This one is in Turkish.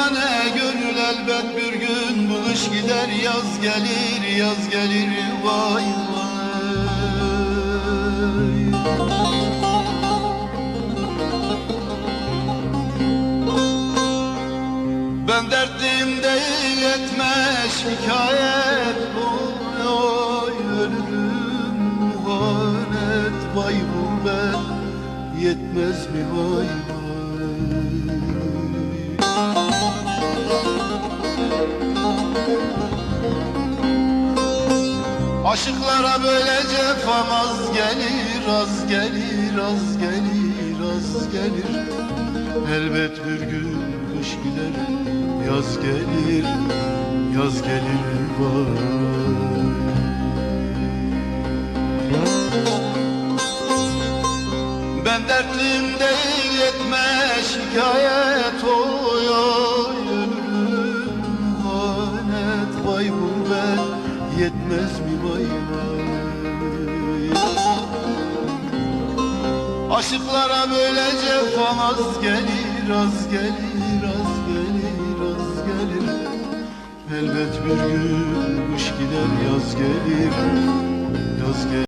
bahane gönül elbet bir gün bu kış gider yaz gelir yaz gelir vay vay. Ben dertlimde yetmez şikayet oy ölürüm muhanet vay gurbet yetmez mi vay vay. Aşıklara böyle cefam az gelir, az gelir, az gelir, az gelir. Elbet bir gün kış gider, yaz gelir, yaz gelir vay. Ben dertliyim değil yetme şikayet oy oy ölürüm hanet vay gurbet yetmez mi vay vay. Aşıklara böyle cefam az gelir, az gelir, az gelir, az gelir. Elbet bir gün kış gider yaz gelir, yaz gelir.